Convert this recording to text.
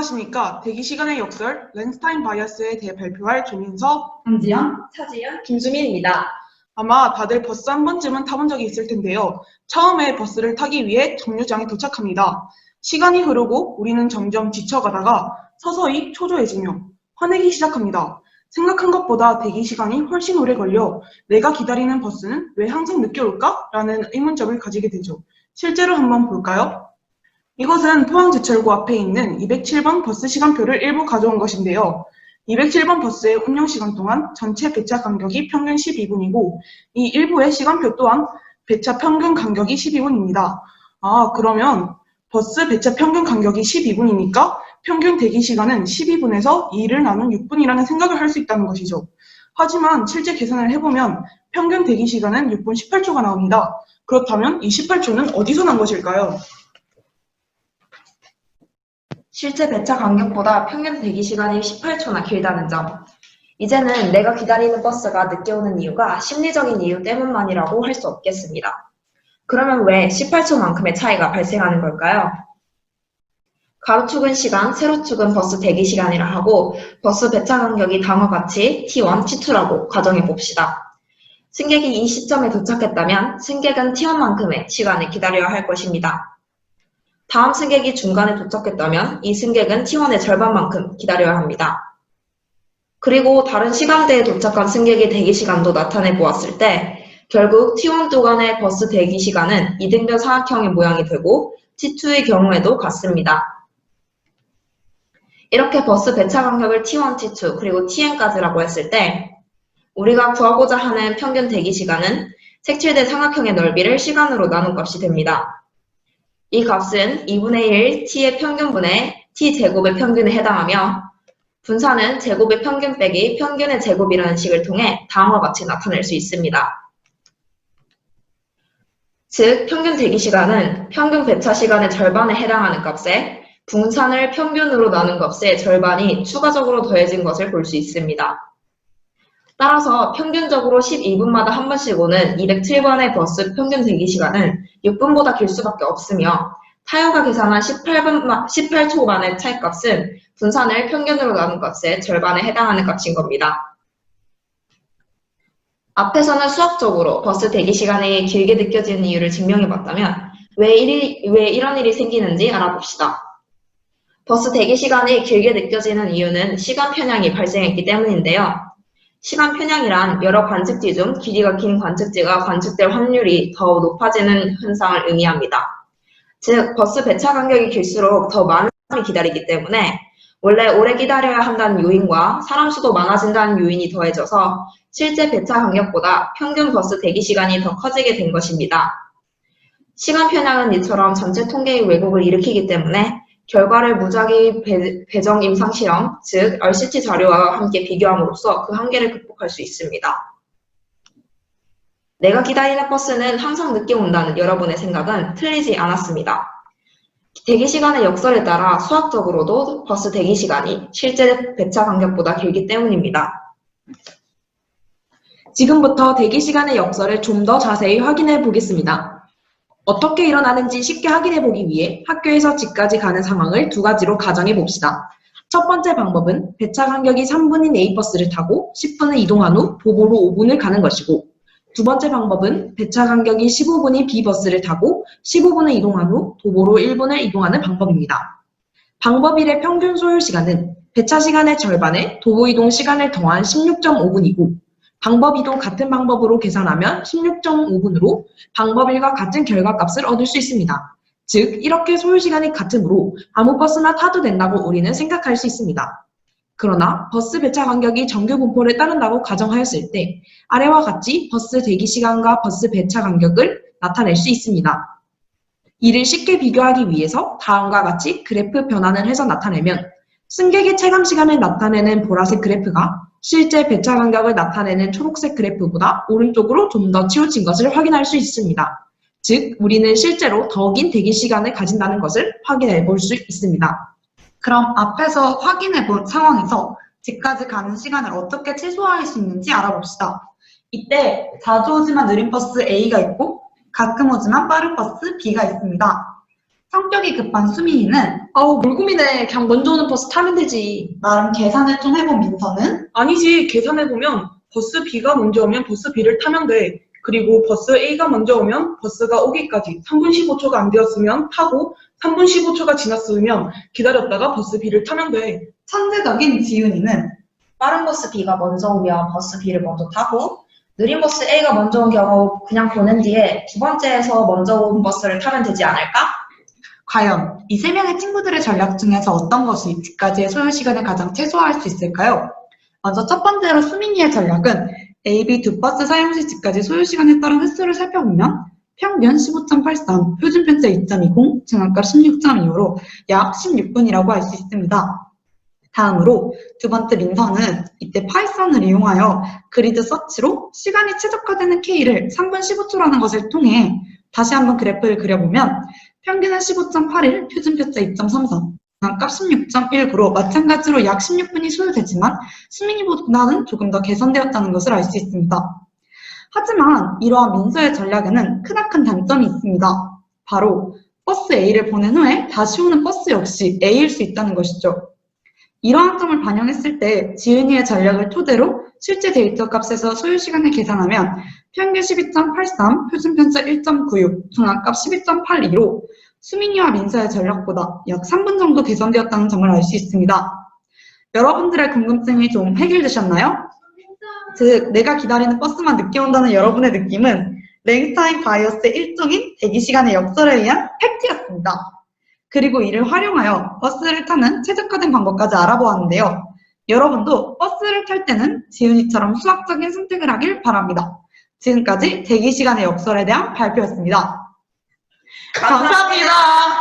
안녕하십니까. 대기시간의 역설, 렌스타인 바이어스에 대해 발표할 조민석, 강지연, 차지연, 김수민입니다. 아마 다들 버스 한 번쯤은 타본 적이 있을 텐데요. 처음에 버스를 타기 위해 정류장에 도착합니다. 시간이 흐르고 우리는 점점 지쳐가다가 서서히 초조해지며 화내기 시작합니다. 생각한 것보다 대기시간이 훨씬 오래 걸려 내가 기다리는 버스는 왜 항상 늦게 올까? 라는 의문점을 가지게 되죠. 실제로 한번 볼까요? 이것은 포항제철고 앞에 있는 207번 버스 시간표를 일부 가져온 것인데요. 207번 버스의 운영시간 동안 전체 배차 간격이 평균 12분이고 이 일부의 시간표 또한 배차 평균 간격이 12분입니다. 그러면 버스 배차 평균 간격이 12분이니까 평균 대기시간은 12분에서 2를 나눈 6분이라는 생각을 할 수 있다는 것이죠. 하지만 실제 계산을 해보면 평균 대기시간은 6분 18초가 나옵니다. 그렇다면 이 18초는 어디서 난 것일까요? 실제 배차 간격보다 평균 대기시간이 18초나 길다는 점. 이제는 내가 기다리는 버스가 늦게 오는 이유가 심리적인 이유 때문만이라고 할 수 없겠습니다. 그러면 왜 18초만큼의 차이가 발생하는 걸까요? 가로축은 시간, 세로축은 버스 대기시간이라 하고 버스 배차 간격이 단어같이 T1, T2라고 가정해 봅시다. 승객이 이 시점에 도착했다면 승객은 T1만큼의 시간을 기다려야 할 것입니다. 다음 승객이 중간에 도착했다면 이 승객은 T1의 절반만큼 기다려야 합니다. 그리고 다른 시간대에 도착한 승객의 대기시간도 나타내 보았을 때 결국 T1 동안의 버스 대기시간은 이등변 사각형의 모양이 되고 T2의 경우에도 같습니다. 이렇게 버스 배차 간격을 T1, T2, 그리고 Tn까지라고 했을 때 우리가 구하고자 하는 평균 대기시간은 색칠된 삼각형의 넓이를 시간으로 나눈 값이 됩니다. 이 값은 2분의 1 t의 평균분의 t제곱의 평균에 해당하며 분사는 제곱의 평균 빼기 평균의 제곱이라는 식을 통해 다음과 같이 나타낼 수 있습니다. 즉, 평균 대기시간은 평균 배차 시간의 절반에 해당하는 값에 분산을 평균으로 나눈 값의 절반이 추가적으로 더해진 것을 볼 수 있습니다. 따라서 평균적으로 12분마다 한 번씩 오는 207번의 버스 평균 대기시간은 6분보다 길 수밖에 없으며 타요가 계산한 18초 만의 차이값은 분산을 평균으로 나눈 값의 절반에 해당하는 값인 겁니다. 앞에서는 수학적으로 버스 대기시간이 길게 느껴지는 이유를 증명해봤다면 왜 이런 일이 생기는지 알아봅시다. 버스 대기시간이 길게 느껴지는 이유는 시간 편향이 발생했기 때문인데요. 시간 편향이란 여러 관측지 중 길이가 긴 관측지가 관측될 확률이 더 높아지는 현상을 의미합니다. 즉, 버스 배차 간격이 길수록 더 많은 사람이 기다리기 때문에 원래 오래 기다려야 한다는 요인과 사람 수도 많아진다는 요인이 더해져서 실제 배차 간격보다 평균 버스 대기 시간이 더 커지게 된 것입니다. 시간 편향은 이처럼 전체 통계의 왜곡을 일으키기 때문에 결과를 무작위 배정 임상 실험, 즉 RCT 자료와 함께 비교함으로써 그 한계를 극복할 수 있습니다. 내가 기다리는 버스는 항상 늦게 온다는 여러분의 생각은 틀리지 않았습니다. 대기시간의 역설에 따라 수학적으로도 버스 대기시간이 실제 배차 간격보다 길기 때문입니다. 지금부터 대기시간의 역설을 좀 더 자세히 확인해 보겠습니다. 어떻게 일어나는지 쉽게 확인해 보기 위해 학교에서 집까지 가는 상황을 두 가지로 가정해 봅시다. 첫 번째 방법은 배차 간격이 3분인 A버스를 타고 10분을 이동한 후 도보로 5분을 가는 것이고, 두 번째 방법은 배차 간격이 15분인 B버스를 타고 15분을 이동한 후 도보로 1분을 이동하는 방법입니다. 방법 1의 평균 소요 시간은 배차 시간의 절반에 도보 이동 시간을 더한 16.5분이고 방법 2도 같은 방법으로 계산하면 16.5분으로 방법 1과 같은 결과값을 얻을 수 있습니다. 즉, 이렇게 소요시간이 같으므로 아무 버스나 타도 된다고 우리는 생각할 수 있습니다. 그러나 버스 배차 간격이 정규 분포를 따른다고 가정하였을 때 아래와 같이 버스 대기시간과 버스 배차 간격을 나타낼 수 있습니다. 이를 쉽게 비교하기 위해서 다음과 같이 그래프 변환을 해서 나타내면 승객의 체감시간을 나타내는 보라색 그래프가 실제 배차 간격을 나타내는 초록색 그래프보다 오른쪽으로 좀 더 치우친 것을 확인할 수 있습니다. 즉, 우리는 실제로 더 긴 대기시간을 가진다는 것을 확인해 볼 수 있습니다. 그럼 앞에서 확인해 본 상황에서 집까지 가는 시간을 어떻게 최소화할 수 있는지 알아봅시다. 이때 자주 오지만 느린 버스 A가 있고 가끔 오지만 빠른 버스 B가 있습니다. 성격이 급한 수민이는 아우, 뭘 고민해. 그냥 먼저 오는 버스 타면 되지. 나름 계산을 좀 해본 민서는 아니지, 계산해보면 버스 B가 먼저 오면 버스 B를 타면 돼. 그리고 버스 A가 먼저 오면 버스가 오기까지 3분 15초가 안 되었으면 타고 3분 15초가 지났으면 기다렸다가 버스 B를 타면 돼. 천재적인 지윤이는 빠른 버스 B가 먼저 오면 버스 B를 먼저 타고 느린 버스 A가 먼저 온 경우 그냥 보낸 뒤에 두 번째에서 먼저 온 버스를 타면 되지 않을까? 과연 이 세 명의 친구들의 전략 중에서 어떤 것이 집까지의 소요 시간을 가장 최소화할 수 있을까요? 먼저 첫 번째로 수민이의 전략은 A, B 두 버스 사용 시 집까지 소요 시간에 따른 횟수를 살펴보면 평균 15.83, 표준 편차 2.20, 중앙값 16.25로 약 16분이라고 할 수 있습니다. 다음으로 두 번째 민서는 이때 파이썬을 이용하여 그리드 서치로 시간이 최적화되는 K를 3분 15초라는 것을 통해 다시 한번 그래프를 그려보면 평균은 15.81, 표준 편차 2.33, 값 16.19로 마찬가지로 약 16분이 소요되지만 수민이보다는 조금 더 개선되었다는 것을 알 수 있습니다. 하지만 이러한 민서의 전략에는 크나큰 단점이 있습니다. 바로 버스 A를 보낸 후에 다시 오는 버스 역시 A일 수 있다는 것이죠. 이러한 점을 반영했을 때 지은이의 전략을 토대로 실제 데이터 값에서 소요 시간을 계산하면 평균 12.83, 표준 편차 1.96, 중앙값 12.82로 수민이와 민서의 전략보다 약 3분 정도 개선되었다는 점을 알 수 있습니다. 여러분들의 궁금증이 좀 해결되셨나요? 즉, 내가 기다리는 버스만 늦게 온다는 여러분의 느낌은 랭타임 바이어스의 일종인 대기시간의 역설에 의한 팩트였습니다. 그리고 이를 활용하여 버스를 타는 최적화된 방법까지 알아보았는데요. 여러분도 버스를 탈 때는 지은이처럼 수학적인 선택을 하길 바랍니다. 지금까지 대기시간의 역설에 대한 발표였습니다. 감사합니다.